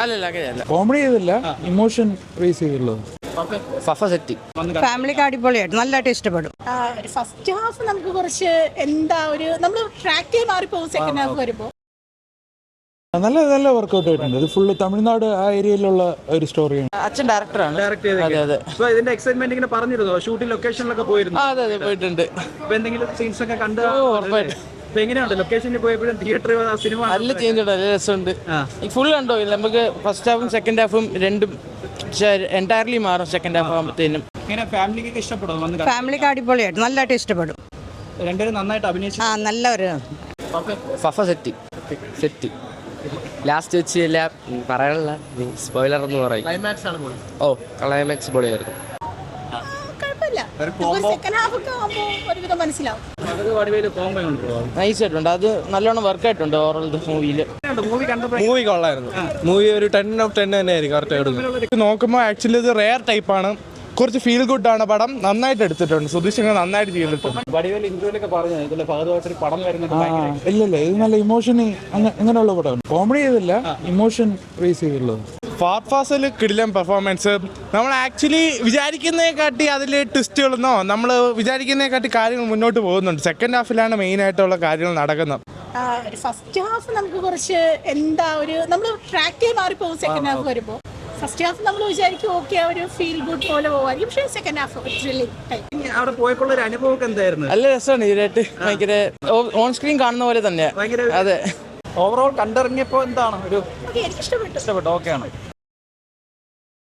അല്ലല്ല അങ്ങനെയല്ല. കോമഡി ചെയ്തില്ല, ഇമോഷൻ റേസ് ചെയ്തുള്ളത്. ഫാമിലിക്ക് അടിപൊളിയായിട്ട് നല്ലതായിട്ട് ഇഷ്ടപ്പെടും. ഫസ്റ്റ് ഹാഫ് നമുക്ക് കുറച്ച് എന്താ ഒരു നമ്മൾ ട്രാക്കേ മാറിപ്പോകും സെക്കൻഡ് ഹാഫ് വരുമ്പോൾ. നല്ല നല്ല വർക്കൗട്ട് ആയിട്ടുണ്ട്. ഇത് ഫുള്ള് തമിഴ്നാട് ആ ഏരിയയിലുള്ള ഒരു സ്റ്റോറിയാണ്. അച്ഛൻ ഡയറക്ടറാണ്. അതെ അതെ. ഇതിന്റെ എക്സൈറ്റ്മെന്റ് ഇങ്ങനെ പറഞ്ഞിരുന്നോ? ഷൂട്ടിംഗ് ലൊക്കേഷനിലൊക്കെ പോയിരുന്നു? അതെ അതെ പോയിട്ടുണ്ട്. എന്തെങ്കിലും സീൻസ് ഒക്കെ കണ്ട് എങ്ങനെയുണ്ട് ലൊക്കേഷനിൽ പോയപ്പോഴും തിയേറ്റർ സിനിമ? നല്ല ചേഞ്ച് ഉണ്ട്, നല്ല രസമുണ്ട്. ഫുൾ കണ്ടോ? നമുക്ക് ഫസ്റ്റ് ഹാഫും സെക്കൻഡ് ഹാഫും രണ്ടും എൻറ്റയർലി മാറും സെക്കൻഡ് ഹാഫ് ആകുമ്പോഴത്തേനും. ഇങ്ങനെ ഫാമിലിക്ക് ഇഷ്ടപ്പെടും? ഫാമിലിക്ക് അടിപൊളിയായിട്ട് നല്ലതായിട്ട് ഇഷ്ടപ്പെടും. രണ്ടുപേരും നന്നായിട്ട് അഭിനയിച്ചു. നല്ല ഒരു സെറ്റ് ലാസ്റ്റ് വെച്ച് എല്ലാം പറയാനുള്ള സ്പോയിലർ എന്ന് പറയും. ക്ലൈമാക്സ് പൊളിയായിരുന്നു. നൈസായിട്ടുണ്ട്. അത് നല്ലോണം വർക്കായിട്ടുണ്ട് ഓവറോൾ മൂവിയിൽ. മൂവി കൊള്ളായിരുന്നു. മൂവി ഒരു 10 out of 10 തന്നെയായിരിക്കും കറക്റ്റ്. നോക്കുമ്പോൾ ആക്ച്വലി ഇത് റെയർ ടൈപ്പാണ്. കുറച്ച് ഫീൽ ഗുഡ് ആണ് പടം. നന്നായിട്ട് എടുത്തിട്ടുണ്ട്. സുധീഷ് നന്നായിട്ട് ചെയ്തിട്ടുണ്ട്. ഇല്ലല്ല, ഇത് നല്ല ഇമോഷൻ അങ്ങനെയുള്ള പടമാണ്. കോമഡി ചെയ്തില്ല, ഇമോഷൻ റേസ് ചെയ്തുള്ളത്. ഫാസിൽ കിടിലൻ പെർഫോമൻസ്. നമ്മൾ ആക്ച്വലി വിചാരിക്കുന്നതിനെക്കാട്ടി അതിൽ ട്വിസ്റ്റുകളെന്നോ നമ്മൾ വിചാരിക്കുന്നതിനെക്കാട്ടി കാര്യങ്ങൾ മുന്നോട്ട് പോകുന്നുണ്ട്. സെക്കൻഡ് ഹാഫിലാണ് മെയിൻ ആയിട്ടുള്ള കാര്യങ്ങൾ നടക്കുന്നത്. ഫസ്റ്റ് ഹാഫ് നമുക്ക് കുറച്ച് എന്താ ഒരു നമ്മൾ ട്രാക്കേ മാറിപ്പോകും സെക്കൻഡ് ഹാഫ് വരുമ്പോൾ. ഫസ്റ്റ് ഹാഫ് നമ്മൾ വിചാരിക്കും ഓക്കെ ഒരു ഫീൽ ഗുഡ് പോലെ പോകായിരിക്കും. പക്ഷേ സെക്കൻഡ് ഹാഫ് അവിടെ പോയപ്പോൾ ഒരു അനുഭവം എന്തായിരുന്നു? നല്ല രസമാണ്. ഇതിനായിട്ട് ഭയങ്കര ഓൺ സ്ക്രീൻ കാണുന്ന പോലെ തന്നെയാണ്. ഭയങ്കര. അതെ. ഓവറോൾ കണ്ടിറങ്ങിയപ്പോൾ എന്താണ് ഒരു ഇഷ്ടപ്പെട്ടു. ഓക്കെ ആണ്.